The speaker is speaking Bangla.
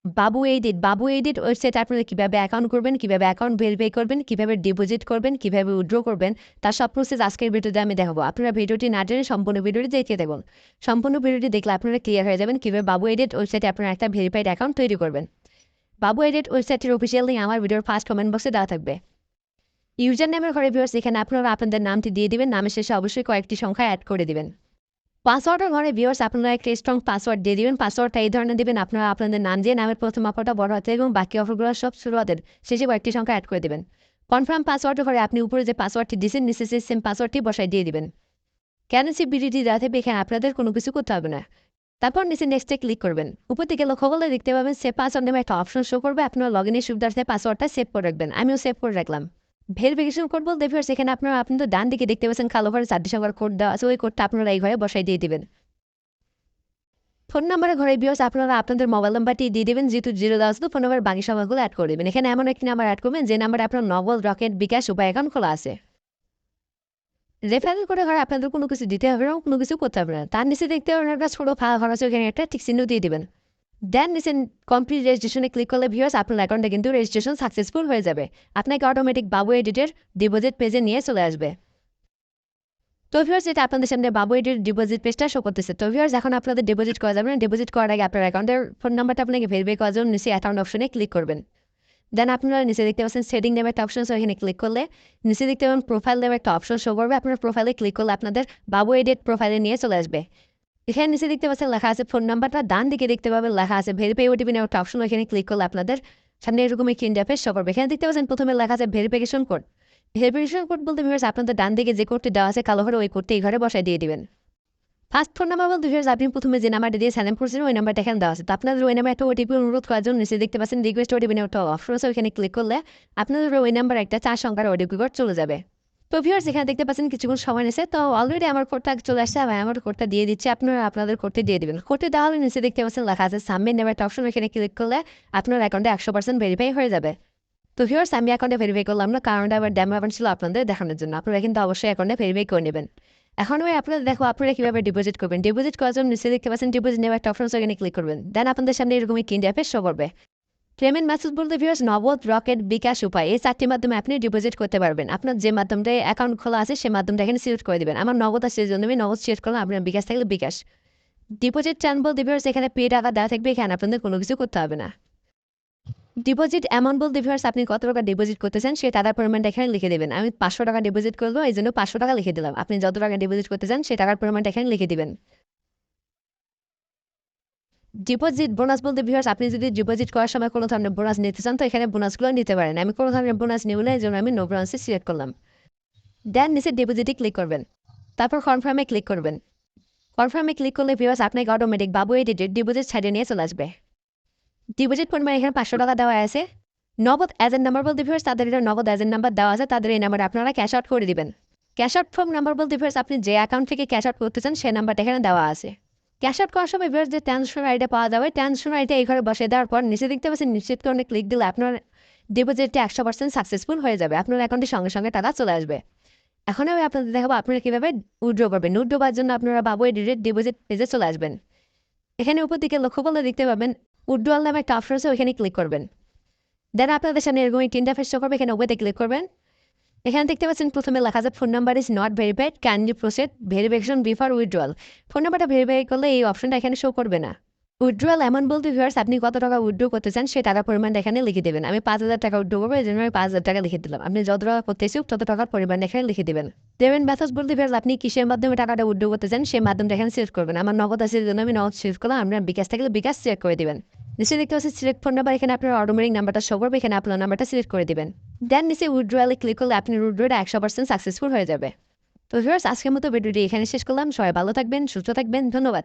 বাবু এডিট ওয়েবসাইটে আপনারা কিভাবে অ্যাকাউন্ট করবেন, কিভাবে অ্যাকাউন্ট ভেরিফাই করবেন, কিভাবে ডিপোজিট করবেন, কিভাবে উইথড্র করবেন, তার সব প্রসেস আজকের ভিডিওতে আমি দেখাবো। আপনারা ভিডিওটি না টেনে সম্পূর্ণ ভিডিওটি দেখে দেখুন। সম্পূর্ণ ভিডিওটি দেখলে আপনারা ক্লিয়ার হয়ে যাবেন কিভাবে বাবু এডিট ওয়েবসাইটে আপনারা একটা ভেরিফাইড অ্যাকাউন্ট তৈরি করবেন। বাবু এডিট ওয়েবসাইটের অফিসিয়াল লিঙ্ক আমার ভিডিওর ফার্স্ট কমেন্ট বক্সে দেওয়া থাকবে। ইউজার নেমের ঘরে ভিউয়ার্স এখানে আপনারা আপনাদের নামটি দিয়ে দিবেন, নামের শেষে অবশ্যই কয়েকটি সংখ্যা অ্যাড করে দিবেন। পাসওয়ার্ডের ঘরে ভিউয়ার্স আপনারা একটা স্ট্রং পাসওয়ার্ড দিয়ে দিবেন। পাসওয়ার্ডটা এই ধরনের দিবেন, আপনারা আপনাদের নাম দিয়ে নামের প্রথম অক্ষরটা বড় হাতে এবং বাকি অক্ষরগুলো সব ছোট হাতের, শেষে কয়েকটি সংখ্যা অ্যাড করে দিবেন। কনফার্ম পাসওয়ার্ডের ঘরে আপনি উপরে যে পাসওয়ার্ডটি দিয়েছেন নিচে সেই সেম পাসওয়ার্ডটি বসাই দিয়ে দিবেন। কেন সিবিডিটি দেওয়া থাকবে, এখানে আপনাদের কোনো কিছু করতে হবে না। তারপর নিচে নেক্সটে ক্লিক করবেন। উপর থেকে লক্ষ্য করলে দেখতে পাবেন সেভ পাসওয়ার্ড নামে একটা অপশন শো করবে। আপনারা লগ ইনের সুবিধার্থে পাসওয়ার্ডটা সেভ করে রাখবেন। আমিও সেভ করে রাখলাম। ভেরিফিকেশন কোড বলতে ভিউয়ার্স এখানে আপনারা আপনাদের ডান দিকে দেখতে পাচ্ছেন কালো ঘরে 4 সংখ্যার কোড দেওয়া আছে, ওই কোডটা আপনারা এই ঘরে বসাই দিয়ে দিবেন। ফোন নাম্বারের ঘরে ভিউয়ার্স আপনারা আপনাদের মোবাইল নাম্বারটি দিয়ে দেবেন, যেহেতু জিরো দেওয়া আছে তো ফোন নাম্বার বাকি সংখ্যাগুলো অ্যাড করে দেবেন। এখানে এমন একটি নাম্বার অ্যাড করবেন যে নাম্বারে আপনার নগদ, রকেট, বিকাশ উপায় অ্যাকাউন্ট খোলা আছে। রেফারেল করে ঘরে আপনাদের কোনো কিছু দিতে হবে না, কোনো কিছু করতে হবে না। তার নিচে দেখতে পাবেন একটা ছোটো ফাঁকা ঘর আছে, ওখানে একটা টিক চিহ্ন দিয়ে দেবেন। দেন নিচে কমপ্লিট রেজিস্ট্রেশনে ক্লিক করলে ভিউয়ার্স আপনার অ্যাকাউন্টে কিন্তু রেজিস্ট্রেশন সাকসেসফুল হয়ে যাবে। আপনাকে অটোমেটিক বাবু এডিটের ডিপোজিট পেজে নিয়ে চলে আসবে। তো ভিউয়ার্স এটা আপনাদের সামনে বাবু এডিট ডিপোজিট পেজটা শো করতেছে। তো ভিউয়ার্স এখন আপনাদের ডিপোজিট করা যাবে না। ডিপোজিট করার আগে আপনার অ্যাকাউন্টের ফোন নাম্বারটা আপনাকে ভেরিফাই করার জন্য নিচে অ্যাকাউন্ট অপশনে ক্লিক করবেন। দেন আপনারা নিচে দেখতে পাচ্ছেন সেটিং নামে একটা অপশন, এখানে ক্লিক করলে নিচে দেখতে পাবেন প্রোফাইল নামে একটা অপশন শো করবে। আপনার প্রোফাইলে ক্লিক করলে আপনাদের বাবু এডিট প্রোফাইলে নিয়ে চলে আসবে। এখানে নিচে দেখতে পাচ্ছেন লেখা আছে ফোন নাম্বারটা, ডান দিকে দেখতে পাবেন লেখা আছে ভেরিফাই ওটিপি নামে একটা অপশন, এখানে ক্লিক করলে আপনাদের সামনে এরকম একটি ইন্টারফেস শো করবে। এখানে দেখতে পাচ্ছেন প্রথমে লেখা আছে ভেরিফিকেশন কোড। ভেরিফিকেশন কোড বলতে ভিউয়ার্স আপনাদের ডান দিকে যে কোডটি দেওয়া আছে কালো ঘরে, ওই কোডটি এই ঘরে বসায় দিয়ে দিবেন। ফার্স্ট ফোন নাম্বার বলতে ভিউয়ার্স আপনি প্রথমে যে নাম্বারটা দিয়ে সাইন আপ করছিলেন ওই নাম্বারটা এখানে দেওয়া আছে। তো আপনাদের ওই নাম্বার একটা ওটিপি অনুরোধ করার জন্য নিচে দেখতে পাচ্ছেন রিকোয়েস্ট ওটিপি নামে একটা অপশন আছে, ওইখানে ক্লিক করলে আপনাদের ওই নাম্বার একটা 4 সংখ্যার ওটিপি কোড চলে যাবে। তো ভিউয়ার্স এখানে দেখতে পাচ্ছেন কিছুক্ষণ সময় নিয়েছে, তো অলরেডি আমার কোডটা চলে আসছে, আমি আমার কোডটা দিয়ে দিচ্ছি, আপনারা আপনাদের কোডটি দিয়ে দিবেন। কোডটি দেওয়া হলে নিচে দেখতে পাচ্ছেন লেখা আছে সাবমিট নামে একটা অপশন, ওইখানে ক্লিক করলে আপনার অ্যাকাউন্টে 100% ভেরিফাই হয়ে যাবে। তো ভিউয়ার্স আমি অ্যাকাউন্টে ভেরিফাই করলাম না, কারণটা আবার ডেমো অ্যাকাউন্ট ছিল আপনাদের দেখানোর জন্য। আপনারা কিন্তু অবশ্যই অ্যাকাউন্টে ভেরিফাই করে নেবেন। এখন ওই আপনাদের দেখো আপনারা কীভাবে ডিপোজিট করবেন। ডিপোজিট করার জন্য নিচে দেখতে পাচ্ছেন ডিপোজিট নেওয়ার একটা অপশন, এখানে ক্লিক করবেন। দেন আপনাদের সামনে এরকম একটি ইন্টারফেস শো করবে। পেমেন্ট মেথড বলতে ভিউয়ার্স নগদ, রকেট, বিকাশ, উপায়, এই 4টির মাধ্যমে আপনি ডিপোজিট করতে পারবেন। আপনার যে মাধ্যমটায় অ্যাকাউন্ট খোলা আছে সেই মাধ্যমটা এখানে সিলেক্ট করে দেবেন। আমার নগদ আছে, সেই জন্য আমি নগদ সিলেক্ট করলাম। আপনার বিকাশ থাকলে বিকাশ। ডিপোজিট চান বলতে ভিউয়ার্স এখানে পে টাকা দেওয়া থাকবে, এখানে আপনাদের কোনো কিছু করতে হবে না। ডিপোজিট অ্যামাউন্ট বলতে ভিউয়ার্স আপনি কত টাকা ডিপোজিট করতে চান সেই টাকার পরিমাণটা এখানে লিখে দেবেন। আমি 500 টাকা ডিপোজিট করবো, এই জন্য 500 টাকা লিখে দিলাম। আপনি যত টাকা ডিপোজিট করতে চান সেই টাকার পরিমাণটা এখানে লিখে দিবেন। ডিপোজিট বোনাস বলতে ভিউয়ার্স আপনি যদি ডিপোজিট করার সময় কোনো ধরনের বোনাস নিতে চান তো এখানে বোনাসগুলো নিতে পারেন। আমি কোনো ধরনের বোনাস নিব না, এই জন্য আমি নো বোনাসে সিলেক্ট করলাম। দেন নিচে ডিপোজিটে ক্লিক করবেন, তারপর কনফার্মে ক্লিক করবেন। কনফার্মে ক্লিক করলে ভিউয়ার্স আপনাকে অটোমেটিক বাবু এডিটেড ডিপোজিট ছাড়িয়ে নিয়ে চলে আসবে। ডিপোজিট পরিমাণ এখানে 500 টাকা দেওয়া আছে। নগদ এজেন্ট নাম্বার বলতে ভিউয়ার্স তাদের এটা নগদ এজেন্ট নাম্বার দেওয়া আছে, তাদের এই নাম্বারে আপনারা ক্যাশ আউট করে দিবেন। ক্যাশ আউট ফ্রম নাম্বার বলতে ভিউয়ার্স আপনি যে অ্যাকাউন্ট থেকে ক্যাশ আউট করতে চান সেই নাম্বারটা এখানে দেওয়া আছে। ক্যাশ আউট করার সময় ভিউয়ার্স যে ট্রান্সফার আইডিটা পাওয়া যাবে, ট্রান্সফার আইডিটা এই ঘরে বসে দেওয়ার পর নিচে দেখতে পাচ্ছেন নিশ্চিতকরণে ক্লিক দিলে আপনার ডিপোজিটটি 100% সাকসেসফুল হয়ে যাবে। আপনার অ্যাকাউন্টের সঙ্গে সঙ্গে টাকা চলে আসবে। এখন আমি আপনাদের দেখাবো আপনারা কীভাবে উইথড্র করবেন। উইথড্র করার জন্য আপনারা বাবু এডিটেড ডিপোজিট পেজে চলে আসবেন। এখানে উপর দিকে লক্ষ্য করলে দেখতে পাবেন উইথড্রয়াল নামে একটা অপশন আছে, ওইখানে ক্লিক করবেন। দেন আপনাদের সামনে এরকম একটি ইন্টারফেস শো করবে, এখানে ওয়েতে ক্লিক করবেন। এখানে দেখতে পাচ্ছেন প্রথমে লেখা আছে phone number is not verified, candy proceed verification before withdrawal. Phone নাম্বারটা ভেরিফাই করলে এই অপশনটা এখানে শো করবে না। উইথড্রয়াল অ্যামাউন্ট বলতে ভিউয়ার্স আপনি কত টাকা উইথড্র করতে চান সেই টাকার পরিমাণটা এখানে লিখে দেবেন। আমি 5,000 টাকা উইথড্র করবো, এই জন্য আমি 5,000 টাকা লিখে দিলাম। আপনি যত টাকা করতে ইচ্ছুক তত টাকার পরিমাণ এখানে লিখে দেবেন। পেমেন্ট মেথড বলতে ভিউয়ার্স আপনি কিসের মাধ্যমে টাকাটা উইথড্র করতে চান সেই মাধ্যমটা এখানে সিলেক্ট করবেন। আমার নগদ আছে, এই জন্য আমি নগদ সিলেক্ট করলাম। আপনার বিকাশ থাকলে বিকাশ সিলেক্ট করে দেবেন। নিচে দেখতে পাচ্ছি সিলেক্ট ফোন নাম্বার, এখানে আপনার অটোমেটিক নাম্বারটা শো করবে, এখানে আপনার নাম্বারটা সিলেক্ট করে দিবেন। দেন নিচে উইথড্রয়ালে ক্লিক করলে আপনি উইথড্রটা 100% সাকসেসফুল হয়ে যাবে। তো ভিউয়ার্স আজকের মতো ভিডিওটি এখানে শেষ করলাম। সবাই ভালো থাকবেন, সুস্থ থাকবেন, ধন্যবাদ।